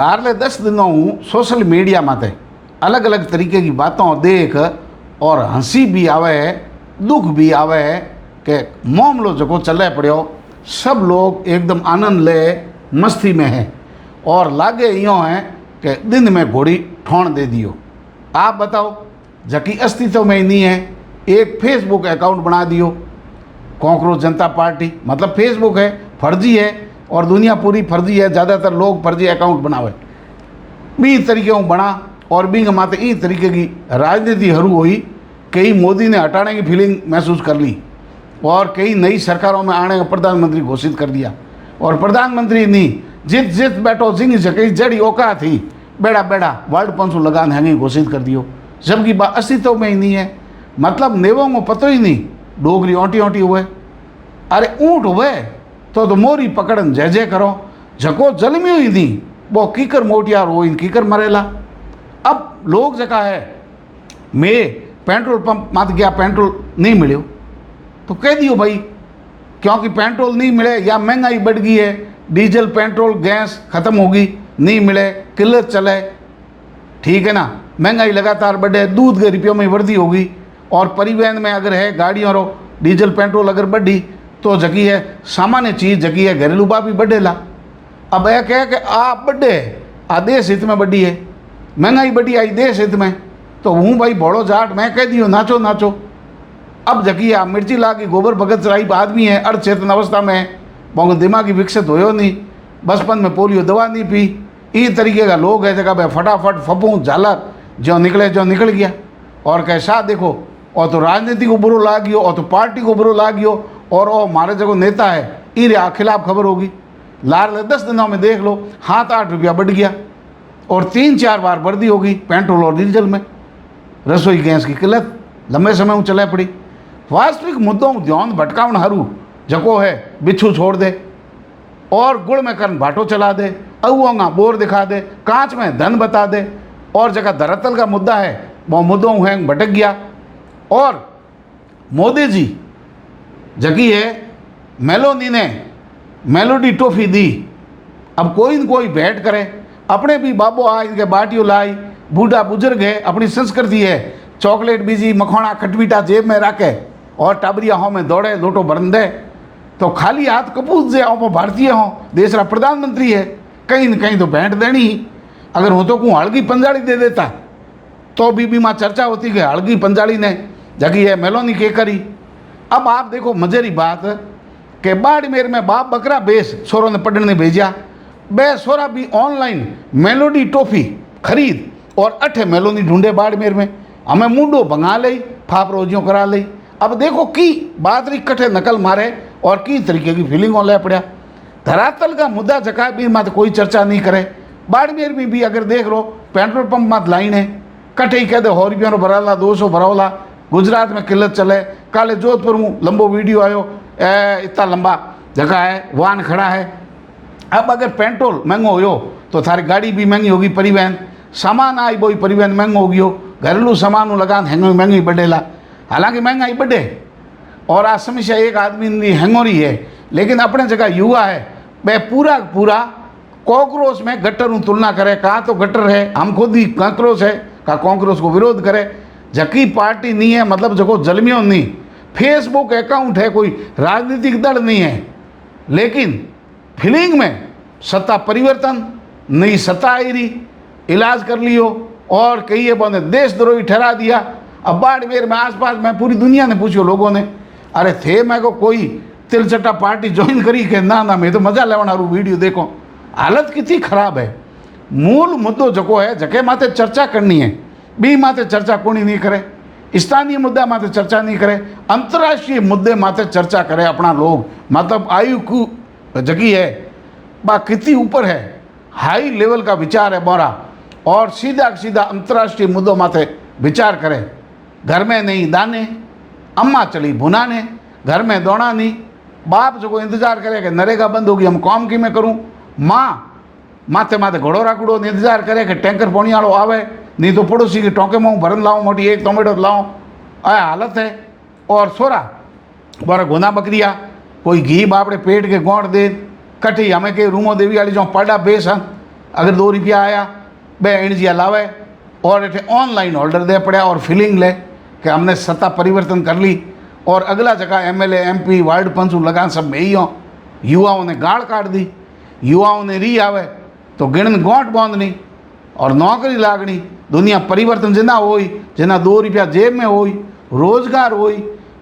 हारले 10 दिनों हूँ social media माते अलग अलग तरीके की बातों देख और हंसी भी आवे है, दुख भी आवे है कि मामलो जो चले पड़ो, सब लोग एकदम आनंद ले मस्ती में है और लागे यूँ है कि दिन में घोड़ी ठोण दे दियो। आप बताओ, जबकि अस्तित्व में ही नहीं है, एक फेसबुक अकाउंट बना दियो कांग्रेस जनता पार्टी, मतलब फेसबुक है, फर्जी है और दुनिया पूरी फर्जी है, ज़्यादातर लोग फर्जी अकाउंट बनावे। बी तरीके हूँ बना और बी माते ई तरीके की राजनीति हरू हुई। कई मोदी ने हटाने की फीलिंग महसूस कर ली और कई नई सरकारों में आने का प्रधानमंत्री घोषित कर दिया। और प्रधानमंत्री नहीं, जित जित बैठो जिंग कई जड़ी औका थी बेड़ा बेड़ा वर्ल्ड 500 लगान है घोषित कर दियो, जबकि अस्तित्व में ही नहीं है। मतलब नेवों को पतो ही नहीं, डोगरी ओंटी ओंटी हुए, अरे ऊँट हुए तो मोरी पकड़न जय जय करो, जको जलमी हुई थी वो कीकर मोटियार हो इन कीकर मरेला। अब लोग जगह है मैं पेट्रोल पंप मत गया, पेट्रोल नहीं मिले तो कह दियो भाई, क्योंकि पेट्रोल नहीं मिले या महंगाई बढ़ गई है, डीजल पेट्रोल गैस ख़त्म होगी, नहीं मिले, किल्लत चले, ठीक है ना, महंगाई लगातार बढ़े, दूध के रुपयों में वृद्धि होगी और परिवहन में अगर है गाड़ियों रो डीजल पेट्रोल अगर बढ़ी तो जगी है सामान्य चीज़, जगी है घरेलू बा भी बढ़ेला। अब यह कह कि आप बढ़े आ देश हित में बढ़ी है, महंगाई बढ़ी आई देश हित में, तो हूँ भाई बड़ो जाट मैं कह दियो नाचो नाचो। अब जगी आ मिर्ची ला की गोबर भगत राई आदमी है, अर्धचेतन अवस्था में है, बहुत दिमागी विकसित होयो नहीं, बचपन में पोलियो दवा नहीं पी, इस तरीके का लोग है जगह भाई फटाफट फपूँ झालर जो निकले जो निकल गया। और कैसा देखो, और तो राजनीति को बुरो लाग गयो और तो पार्टी को बुरो लाग गयो और वो हमारे जो नेता है इन खिलाफ खबर होगी। लार 10 दिनों में देख लो 7-8 रुपया बढ़ गया और 3-4 बार वृद्धि होगी पेट्रोल और डीजल में। रसोई गैस की किल्लत लंबे समय में चले पड़ी। वास्तविक मुद्दों ध्यान भटकावन हरू जको है बिच्छू छोड़ दे और गुड़ में कर्न भाटो चला दे, अहुआ बोर दिखा दे, कांच में धन बता दे और जगह धरातल का मुद्दा है वो मुद्दों है भटक गया। और मोदी जी जगी है मेलोनी ने मेलोडी टॉफी दी, अब कोई न कोई भेंट करे, अपने भी बाबो आ इनके बाटियों लाई, बूढ़ा बुजुर्ग है, अपनी संस्कृति है, चॉकलेट बीजी मखोना खटमीठा जेब में रखे और टाबरिया हों में दौड़े लोटो भरन दे, तो खाली हाथ कपूत से आओ भारतीय हों, देश का प्रधानमंत्री है, कहीं न कहीं तो भेंट देनी ही। अगर हो तो को हड़गी पंजाली दे देता तो बीबी माँ चर्चा होती कि हड़गी पंजाली ने जगी है मेलोनी के करी। अब आप देखो मजेरी बात कि बाड़मेर में बाप बकरा बेस सोरों ने पढ़ने भेजा, बे सोरा भी ऑनलाइन मेलोडी टॉफी खरीद और 8 मेलोनी ढूंढे बाड़मेर में, हमें मुंडो भंगा ले फाप रोजियों करा ले। अब देखो की बात रही कट्ठे नकल मारे और की तरीके की फीलिंगों ले पड़ा। धरातल का मुद्दा जका भी मत कोई चर्चा नहीं करे। बाड़मेर में भी अगर देख लो पेट्रोल पंप मत लाइन है, कट्ठे ही कह दे 100 रुपया भराला 200 भरावला। गुजरात में किल्लत चले, काले जोधपुर में लंबो वीडियो आयो, इतना लंबा जगह है वाहन खड़ा है। अब अगर पेट्रोल महंगो हो तो थारी गाड़ी भी महंगी होगी, परिवहन सामान आई वही परिवहन महंगो होगी, घरेलू सामान लगान हैंगो महंगी बढ़ेला। हालांकि महंगाई बढ़े और आज समस्या एक आदमी हैंगो रही है, लेकिन अपने जगह युवा है वह पूरा पूरा कॉकरोच में गटर तुलना करे, कहाँ तो गटर है हम खुद ही कॉकरोच है, कहा कॉकरोच को विरोध करे। जकी पार्टी नहीं है मतलब जको जलमियों नहीं, फेसबुक अकाउंट है, कोई राजनीतिक दल नहीं है, लेकिन फीलिंग में सत्ता परिवर्तन नई सत्ता आई रही, इलाज कर लियो और कई बंदे देशद्रोही ठहरा दिया। अब बाड़मेर में आसपास में पूरी दुनिया ने पूछो लोगों ने, अरे थे मैं को कोई तिलचट्टा पार्टी ज्वाइन करी के ना ना मैं तो मजा लेवना वीडियो देखो। हालत कितनी खराब है। मूल मुद्दों जको है जके माते चर्चा करनी है, बी माते चर्चा कोनी नहीं करे, स्थानीय मुद्दा माते चर्चा नहीं करे, अंतर्राष्ट्रीय मुद्दे माते चर्चा करे अपना लोग। मतलब आयु को जगी है बा कितनी ऊपर है, हाई लेवल का विचार है मोरा, और सीधा सीधा अंतर्राष्ट्रीय मुद्दों माते विचार करे। घर में नहीं दाने, अम्मा चली भुनाने, घर में दौड़ा नहीं, बाप जो इंतजार करे कि नरेगा बंद होगी हम काम की मैं करूँ, माँ माथे माथे घोड़ो राकड़ो इंतजार करे कि टैंकर पानी वालों आवे, नहीं तो पड़ोसी के टोंके में भरन लाऊं मोटी एक टोमेटो लाऊं, आया हालत है। और सोरा बारा गोना बकरिया कोई घी बापड़े पेट के गोड़ दे कटी हमें के रूमो देवी वाली जो पाडा बेस हन अगर 2 रुपया आया बे एणजिया लावे और इतने ऑनलाइन ऑर्डर दे पड़ा और फीलिंग ले कि हमने सत्ता परिवर्तन कर ली और अगला जगह MLA MP वार्ड पंच लगा सब में ही हों। युवाओं ने गाड़ काट दी, युवाओं ने री आवे तो गिणन गोंठ बांधनी और नौकरी लागनी। दुनिया परिवर्तन जिना होई, जिना 2 रुपया जेब में होई, रोजगार होई,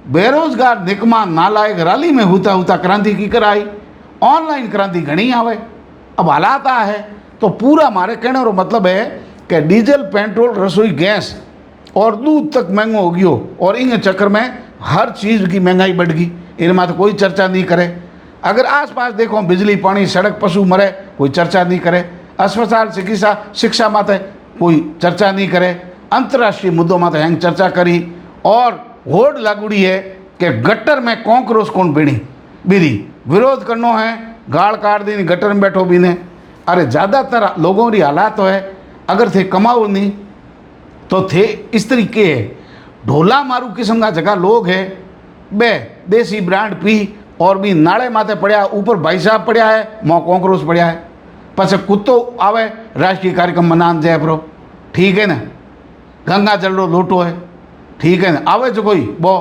बेरोजगार निकमा नालायक रैली में होता होता क्रांति की कराई। ऑनलाइन क्रांति घनी आवे। अब हालात आ है तो पूरा मारे कहने रो मतलब है कि डीजल पेट्रोल रसोई गैस और दूध तक महंगो हो गयो और इन चक्कर में हर चीज़ की महंगाई बढ़ गई। इनमें तो कोई चर्चा नहीं करे। अगर आसपास देखो बिजली पानी सड़क पशु मरे कोई चर्चा नहीं करे। अस्पताल चिकित्सा शिक्षा माते कोई चर्चा नहीं करे। अंतर्राष्ट्रीय मुद्दों माते हैंग चर्चा करी और होड़ लागूड़ी है कि गटर में कॉकरोच कौन बीड़ी विरोध करनो है, गाड़ काट दी गटर में बैठो बीने। अरे ज़्यादातर लोगों की हालात तो है अगर थे कमाओ नहीं तो थे इस तरीके है। ढोला मारू किस्म का जगह लोग है बे देसी ब्रांड पी और भी नाले माथे पड़ा ऊपर भाई साहब पड़ा है मो कॉकरोच पड़ा है। पछ कुत्तो आवे राष्ट्रीय कार्यक्रम मनान जाए प्रो ठीक है ना। गंगा जल रो लोटो है ठीक है ना। आवे जो कोई वो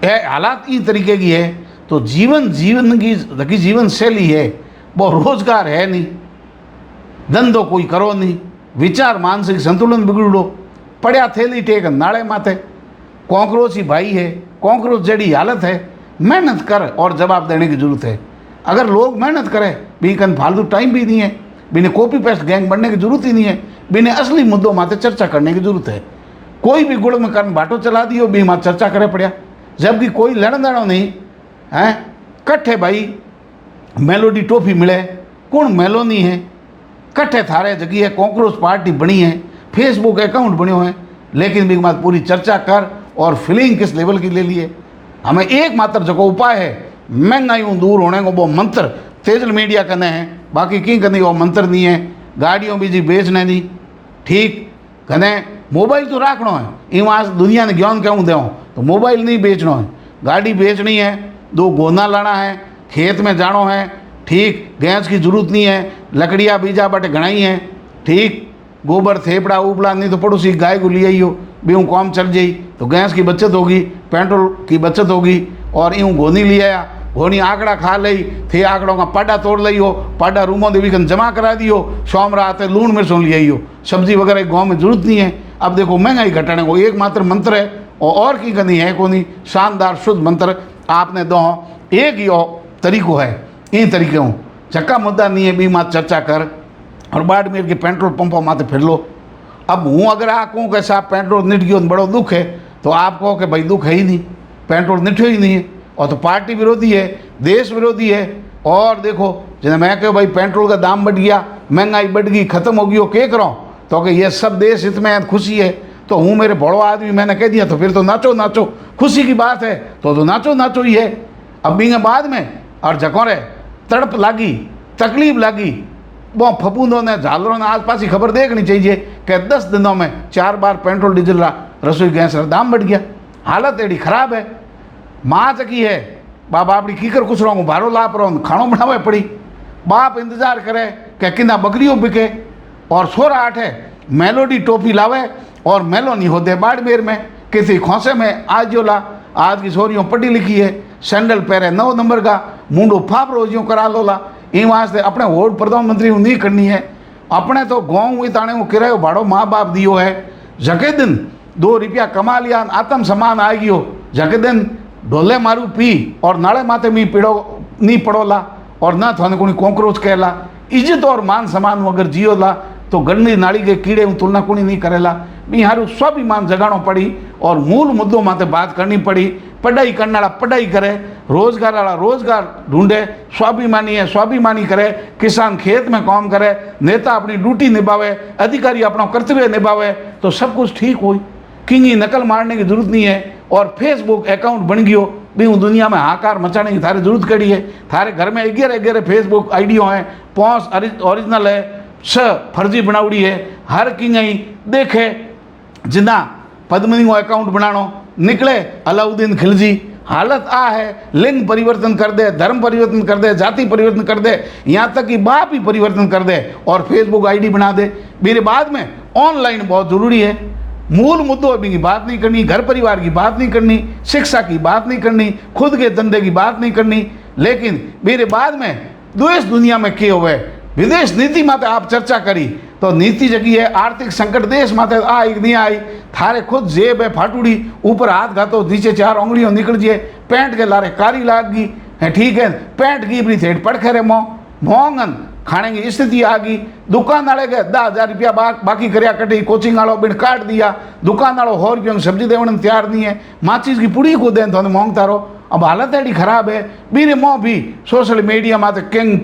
हालात इस तरीके की है तो जीवन की जीवन शैली है वो रोजगार है नहीं, धंधो कोई करो नहीं, विचार मानसिक संतुलन बिगड़ो पड़ा थैली टेक नाले माथे कॉकरोच ही भाई है। कॉकरोच जड़ी हालत है। मेहनत कर और जवाब देने की जरूरत है। अगर लोग मेहनत करें भी कन फालतू टाइम भी नहीं है, बिने कॉपी पेस्ट गैंग बनने की जरूरत ही नहीं है, बिने असली मुद्दों माथे चर्चा करने की जरूरत है। कोई भी गुड़ में कन बाटो चला दियो भी मां चर्चा करे पड़ा जबकि कोई लड़न दड़ो नहीं है। कट्ठे भाई मेलोडी टॉफी मिले कौन मेलो नहीं है। कट्ठे थारे जगह है कॉकरोच पार्टी बनी है, फेसबुक अकाउंट बनो है, लेकिन भी बात पूरी चर्चा कर और फीलिंग किस लेवल की ले लिए। हमें एकमात्र जो उपाय है महंगाई दूर होने को वो मंत्र तेजल मीडिया करने हैं, बाकी की करनी वो मंत्र नहीं है। गाड़ियों भी जी बेचने नहीं ठीक कने मोबाइल तो रखना है इवं दुनिया ने ज्ञान क्यों दें तो मोबाइल नहीं बेचना है, गाड़ी बेचनी है, 2 गोना लाना है, खेत में जानो है ठीक, गैस की जरूरत नहीं है, लकड़ियाँ बीजा बटे घनाई हैं ठीक, गोबर थेपड़ा उपड़ा नहीं तो पड़ोसी गाय को ले आइयो भी यूँ काम चल जाई तो गैस की बचत होगी, पेट्रोल की बचत होगी। और यूँ घोनी ले आया घोनी आंकड़ा खा लई थे आंकड़ों का पाडा तोड़ लियो, पाडा रूमों देवी कन जमा करा दियो, शाम रात लूण मिर्चों ले आइयो, सब्जी वगैरह गाँव में जरूरत नहीं है। अब देखो महंगाई घटाने को एकमात्र मंत्र है और की करनी है को नहीं। शानदार शुद्ध मंत्र आपने दो एक ही तरीको है। इन तरीके हूँ चक्का मुद्दा नहीं है भी मात चर्चा कर और बाड़मेर के पेट्रोल पंपों माते फिर लो। अब हूँ अगर आ कहूँ कि साहब पेट्रोल निट गयो बड़ो दुख है तो आप कहो कि भाई दुख है ही नहीं, पेट्रोल निठो ही नहीं है और तो पार्टी विरोधी है, देश विरोधी है। और देखो जिन्हें मैं कहो भाई पेट्रोल का दाम बढ़ गया, महंगाई बढ़ गई, ख़त्म हो गई, के करो तो कि ये सब देश हित में खुशी है तो हूँ मेरे बड़ो आदमी मैंने कह दिया तो फिर तो नाचो नाचो, खुशी की बात है तो नाचो नाचो ही है। अब भी बाद में और जकोरे तड़प लागी तकलीफ लागी वो फपूंदों ने झालरों ने आसपास ही खबर देखनी चाहिए कि 10 दिनों में 4 बार पेट्रोल डीजल रसोई गैस का दाम बढ़ गया। हालत एडी खराब है। माँ चकी है बाप अपनी कीकर कुछ रहो भारो लाप रहो खानो बनावे पड़ी, बाप इंतजार करे कि किना बकरियों बिके और छोरा आठे मेलोडी टोपी लावे और मेलो नहीं होते बाड़मेर में किसी खोसे में आज जो ला आज की छोरियों पढ़ी लिखी है, सैंडल पहरे 9 नंबर का, मुंडो फाप रोजियों करा लो ला। इन वास्ते अपने वोट प्रधानमंत्री नहीं करनी है, अपने तो गाँव हुई ताने वो किरायो भाड़ो माँ बाप दियो है। जके दिन 2 रुपया कमा लिया आत्म सम्मान आ गयो, जके दिन ढोले मारू पी और नाले माथे मी पीड़ो नहीं पड़ोला और ना थाने कोई कॉकरोच कहला, इज्जत और मान सम्मान वगैरह जियो ला तो गंदी नाड़ी के कीड़े तुलना कोनी नहीं करेला। भी हारू स्वाभिमान जगाणो पड़ी और मूल मुद्दों माते बात करनी पड़ी। पढ़ाई करने वाला पढ़ाई करे, रोजगार वाला रोजगार ढूंढे, स्वाभिमानी है स्वाभिमानी करे, किसान खेत में काम करे, नेता अपनी ड्यूटी निभावे, अधिकारी अपना कर्तव्य निभावे तो सब कुछ ठीक हो। किंगी नकल मारने की जरूरत नहीं है और फेसबुक अकाउंट बन गयो भी दुनिया में हाकार मचाने की थारे जरूरत कड़ी है। थारे घर में 11 फेसबुक आईडियो हैं, 5 ओरिजिनल है, 6 फर्जी बनावड़ी है। हर किंग देखे जिना पद्मिनी को अकाउंट बनानो निकले अलाउद्दीन खिलजी हालत आ है, लिंग परिवर्तन कर दे, धर्म परिवर्तन कर दे, जाति परिवर्तन कर दे, यहाँ तक कि बाप ही परिवर्तन कर दे और फेसबुक आईडी बना दे। मेरे बाद में ऑनलाइन बहुत ज़रूरी है। मूल मुद्दों की बात नहीं करनी, घर परिवार की बात नहीं करनी, शिक्षा की बात नहीं करनी, खुद के धंधे की बात नहीं करनी। लेकिन मेरे बाद में देश दुनिया में क्या हुए, विदेश नीति माते आप चर्चा करी तो नीति जगी है, आर्थिक संकट देश माते आई नहीं आई, थारे खुद जेब है फाटूड़ी, ऊपर हाथ घातो नीचे 4 उंगलियों निकल जाए, पैंट के लारे कारी लाग गई है, ठीक है, पैंट की भी थेट पड़खे रे मोहंगन खाने की स्थिति आ गई। दुकान वाले के 10,000 रुपया बाकी करया कटी, कोचिंग वालों बिन काट दिया, दुकान वालों 100 रुपये में सब्जी देने तैयार नहीं है, माचिस की पुड़ी को दें तो मांगता रहो। अब हालत एडी खराब है। मेरे मोह भी सोशल मीडिया माते किंग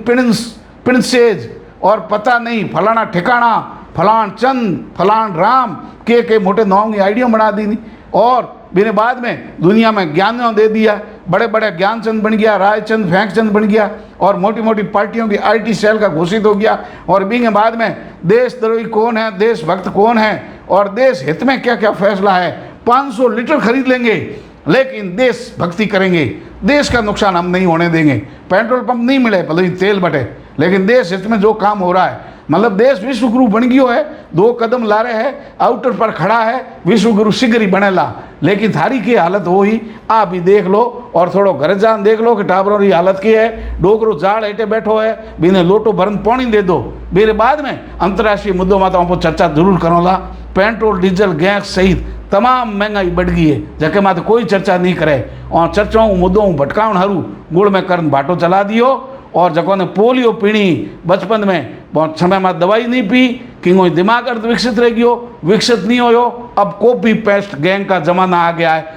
प्रिंसेज और पता नहीं फलाना ठिकाना, फलान चंद, फलान राम के मोटे नाम की आइडिया बना दी नहीं। और मेरे बाद में दुनिया में ज्ञान दे दिया, बड़े बड़े ज्ञानचंद बन गया, रायचंद फैंकचंद बन गया और मोटी मोटी पार्टियों की IT सेल का घोषित हो गया। और बींगे बाद में देशद्रोही कौन है, देशभक्त कौन है और देश हित में क्या क्या फैसला है। 500 लीटर खरीद लेंगे लेकिन देश भक्ति करेंगे, देश का नुकसान हम नहीं होने देंगे। पेट्रोल पंप नहीं मिले भले ही तेल बटे, लेकिन देश हित में जो काम हो रहा है, मतलब देश विश्व गुरु बन गयो है, 2 कदम ला रहे है, आउटर पर खड़ा है, विश्व गुरु शीघ्र ही बनेला। लेकिन थारी की हालत हो ही आप ही देख लो और थोड़ो घर जान देख लो कि टाबरों की हालत की है। डोकरो जाड़ हेठे बैठो है, बिने लोटो भरन पानी दे दो। मेरे बाद में अंतर्राष्ट्रीय मुद्दों में तो चर्चा जरूर करोला। पेट्रोल डीजल गैस सहित तमाम महंगाई बढ़ गई है, जके माते कोई चर्चा नहीं करे और चर्चाओं मुद्दों भटकावन हरू गुड़ में करन भाटो चला दियो। और जको ने पोलियो पीनी बचपन में बहुत समय में दवाई नहीं पी, कि दिमाग अर्ध विकसित रह गयो, विकसित नहीं हो। अब कॉपी पेस्ट गैंग का जमाना आ गया है।